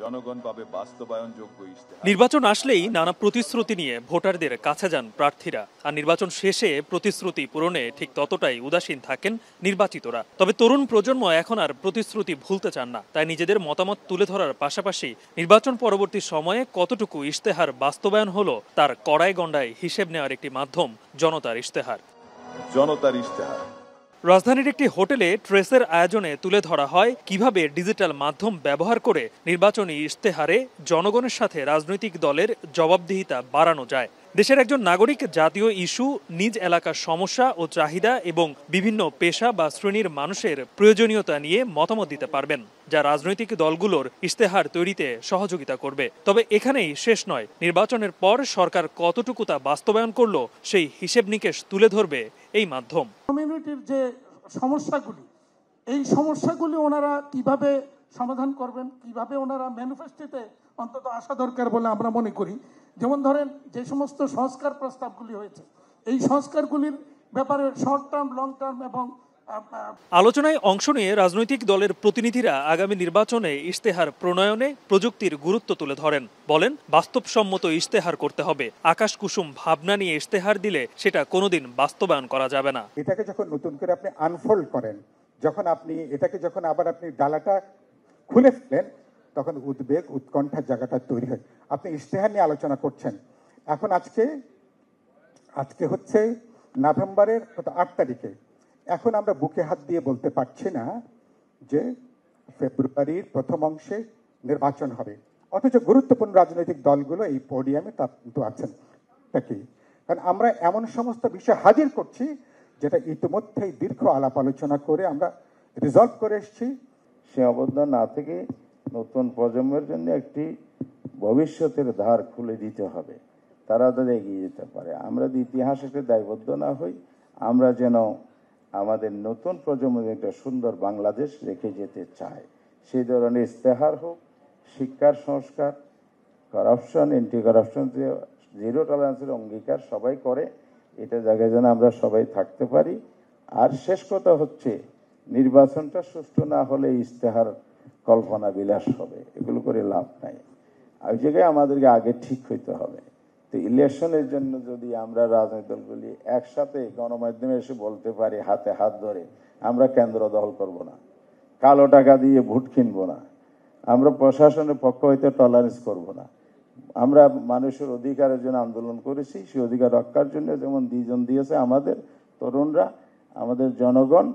জনগণ পাবে বাস্তবায়নযোগ্য ইশতেহার। নির্বাচন আসলেই নানা প্রতিশ্রুতি নিয়ে ভোটারদের কাছে যান প্রার্থীরা, আর নির্বাচন শেষে প্রতিশ্রুতি পূরণে ঠিক ততটাই উদাসীন থাকেন নির্বাচিতরা। তবে তরুণ প্রজন্ম এখন আর প্রতিশ্রুতি ভুলতে চান না, তাই নিজেদের মতামত তুলে ধরার পাশাপাশি নির্বাচন পরবর্তী সময়ে কতটুকু ইশতেহার বাস্তবায়ন হলো তার কড়াই গণ্ডায় হিসেব নেওয়ার একটি মাধ্যম জনতার ইশতেহার। জনতার ইশতেহার। রাজধানীর একটি হোটেলে ট্রেসের আয়োজনে তুলে ধরা হয় কিভাবে ডিজিটাল মাধ্যম ব্যবহার করে নির্বাচনী ইশতেহারে জনগণের সাথে রাজনৈতিক দলের জবাবদিহিতা বাড়ানো যায়। দেশের একজন নাগরিক জাতীয় ইস্যু, নিজ এলাকার সমস্যা ও চাহিদা এবং বিভিন্ন পেশা বা শ্রেণীর মানুষের প্রয়োজনীয়তা নিয়ে মতামত দিতে পারবেন, যা রাজনৈতিক দলগুলোর ইশতেহার তৈরিতে সহযোগিতা করবে। তবে এখানেই শেষ নয়, নির্বাচনের পর সরকার কতটুকু তা বাস্তবায়ন করলো সেই হিসেব নিকেশ তুলে ধরবে এই মাধ্যম। কমিউনিটির যে সমস্যাগুলি, এই সমস্যাগুলি ওনারা কিভাবে সমাধান করবেন, কিভাবে ওনারা ম্যানিফেস্টোতে অন্তত আসা দরকার বলে আমরা মনে করি। যেমন ধরেন, যে সমস্ত সংস্কার প্রস্তাবগুলি হয়েছে, এই সংস্কারগুলির ব্যাপারে শর্ট টার্ম, লং টার্ম এবং আলোচনায় অংশ নিয়ে রাজনৈতিক দলের প্রতিনিধিরা আগামী নির্বাচনে ইশতেহার প্রণয়নে প্রযুক্তির গুরুত্ব তুলে ধরেন। বলেন, বাস্তবসম্মত ইশতেহার করতে হবে। আকাশ কুসুম ভাবনা নিয়ে ইশতেহার দিলে সেটা কোনোদিন বাস্তবায়ন করা যাবে না। এটাকে যখন নতুন করে আপনি আনফোল্ড করেন, যখন আপনি এটাকে যখন আবার আপনি ডালাটা খুলে ফেলেন, তখন উদ্বেগ, উৎকণ্ঠার জায়গাটা তৈরি হয়। আপনি ইশতেহার নিয়ে আলোচনা করছেন। এখন আজকে হচ্ছে নভেম্বরের 8 তারিখে। এখন আমরা বুকে হাত দিয়ে বলতে পারছি না যে ফেব্রুয়ারির প্রথম অংশে নির্বাচন হবে, অথচ গুরুত্বপূর্ণ রাজনৈতিক দলগুলো এই পোডিয়ামে তা কিন্তু আছেন। কি কারণ আমরা এমন সমস্ত বিষয় হাজির করছি যেটা ইতিমধ্যেই দীর্ঘ আলাপ আলোচনা করে আমরা রিজলভ করে এসেছি। সীমাবদ্ধ না থেকে নতুন প্রজন্মের জন্য একটি ভবিষ্যতের ধার খুলে দিতে হবে, তারা যাতে এগিয়ে যেতে পারে। আমরা যদি ইতিহাসকে দায়বদ্ধ না হই, আমরা যেন আমাদের নতুন প্রজন্মের একটা সুন্দর বাংলাদেশ রেখে যেতে চায়। সেই ধরনের ইশতেহার হোক, শিক্ষার সংস্কার, করাপশন, এন্টি করাপশন, জিরো টলারেন্সের অঙ্গীকার সবাই করে, এটা জায়গায় যেন আমরা সবাই থাকতে পারি। আর শেষ কথা হচ্ছে, নির্বাচনটা সুষ্ঠু না হলে ইশতেহার কল্পনা বিলাস হবে, এগুলো করে লাভ নাই। ওই জায়গায় আমাদেরকে আগে ঠিক হইতে হবে। তো ইলেকশনের জন্য যদি আমরা রাজনৈতিক দলগুলি একসাথে গণমাধ্যমে এসে বলতে পারি হাতে হাত ধরে, আমরা কেন্দ্র দখল করব না, কালো টাকা দিয়ে ভোট কিনবো না, আমরা প্রশাসনের পক্ষ হইতে টলারেন্স করব না, আমরা মানুষের অধিকারের জন্য আন্দোলন করেছি, সেই অধিকার রক্ষার জন্য যেমন দুইজন দিয়েছে আমাদের তরুণরা, আমাদের জনগণ,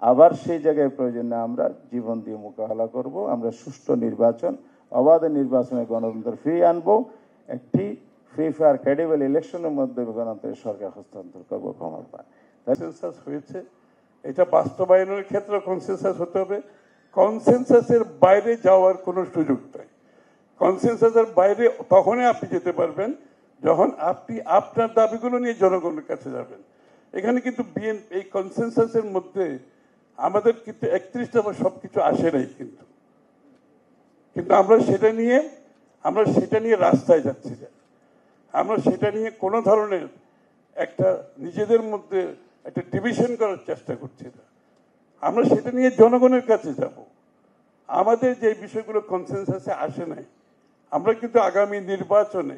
আবার সেই জায়গায় প্রয়োজনে আমরা জীবন দিয়ে মোকাবেলা করব। আমরা সুষ্ঠু নির্বাচন, অবাধ নির্বাচনে গণতন্ত্র ফিরিয়ে আনবো, একটি ফ্রি ফায়ার ক্রেডিবল ইলেকশনের মধ্যে গণতন্ত্রের সরকার হস্তান্তর করবো ক্ষমতা। কনসেনসাস হয়েছে, এটা বাস্তবায়নের ক্ষেত্রে কনসেনসাস হতে হবে। কনসেনসাসের বাইরে যাওয়ার কোনো সুযোগ নাই। কনসেনসাসের বাইরে তখনই আপনি যেতে পারবেন যখন আপনি আপনার দাবিগুলো নিয়ে জনগণের কাছে যাবেন। এখানে কিন্তু এই কনসেনসাসের মধ্যে আমাদের কিন্তু 31 দফা সবকিছু আসে নাই, কিন্তু আমরা সেটা নিয়ে রাস্তায় যাচ্ছি না। আমরা সেটা নিয়ে কোনো ধরনের একটা নিজেদের মধ্যে একটা ডিভিশন করার চেষ্টা করছি না। আমরা সেটা নিয়ে জনগণের কাছে যাব। আমাদের যে বিষয়গুলো কনসেনসাসে আসে নাই, আমরা কিন্তু আগামী নির্বাচনে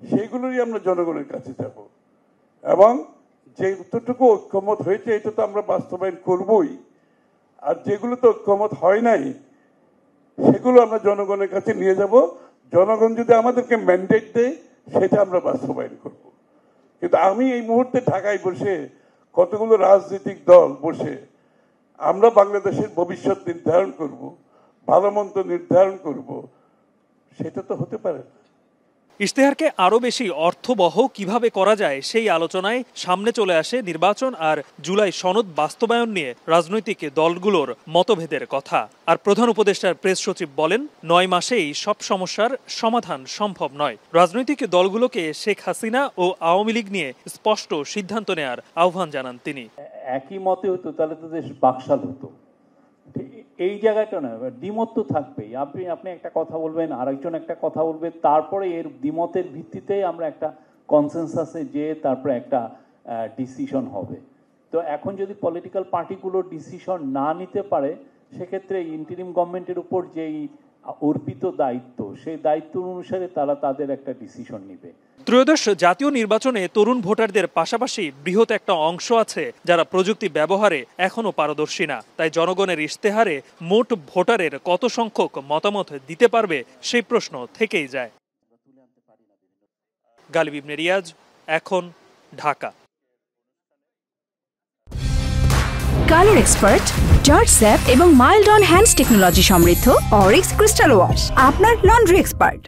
সেইগুলোরই আমরা জনগণের কাছে যাব, এবং যে যতটুকু ঐক্যমত হয়েছে এটা তো আমরা বাস্তবায়ন করবই, আর যেগুলো তো ঐক্যমত হয় নাই সেগুলো আমরা জনগণের কাছে নিয়ে যাব। জনগণ যদি আমাদেরকে ম্যান্ডেট দেয় সেটা আমরা বাস্তবায়ন করব। কিন্তু আমি এই মুহূর্তে ঢাকায় বসে কতগুলো রাজনৈতিক দল বসে আমরা বাংলাদেশের ভবিষ্যৎ নির্ধারণ করব, ভালো মন্দ নির্ধারণ করব, সেটা তো হতে পারে না। ইশতেহারকে আরও বেশি অর্থবহ কিভাবে করা যায় সেই আলোচনায় সামনে চলে আসে নির্বাচন আর জুলাই সনদ বাস্তবায়ন নিয়ে রাজনৈতিক দলগুলোর মতভেদের কথা। আর প্রধান উপদেষ্টার প্রেস সচিব বলেন, 9 মাসেই সব সমস্যার সমাধান সম্ভব নয়। রাজনৈতিক দলগুলোকে শেখ হাসিনা ও আওয়ামী লীগ নিয়ে স্পষ্ট সিদ্ধান্ত নেয়ার আহ্বান জানান তিনি। একই মতে হতো তাহলে তো দেশ বাকশাল হতো। এই জায়গাটা না, দ্বিমত তো থাকবেই। আপনি একটা কথা বলবেন, আরেকজন একটা কথা বলবে, তারপরে এর দ্বিমতের ভিত্তিতে আমরা একটা কনসেনসাসে যেয়ে তারপরে একটা ডিসিশন হবে। তো এখন যদি পলিটিক্যাল পার্টিগুলো ডিসিশন না নিতে পারে, সেক্ষেত্রে ইন্টারিম গভর্নমেন্টের উপর যেই অর্পিত দায়িত্ব, সেই দায়িত্ব অনুসারে তারা তাদের একটা ডিসিশন নেবে। ত্রয়োদশ জাতীয় নির্বাচনে তরুণ ভোটারদের পাশাপাশি বৃহৎ একটা অংশ আছে যারা প্রযুক্তি ব্যবহারে এখনো পারদর্শী না। তাই জনগণের ইশতেহারে মোট ভোটারের কত সংখ্যক মতামত দিতে পারবে সেই প্রশ্ন থেকেই যায়। গালিব ইবনে রিয়াজ, এখন, Dhaka. Colour expert, George sap এবং মাইল্ড অন হ্যান্ডস টেকনোলজি সমৃদ্ধ অরিক্স ক্রিস্টাল ওয়াশ আপনার লন্ড্রি এক্সপার্ট।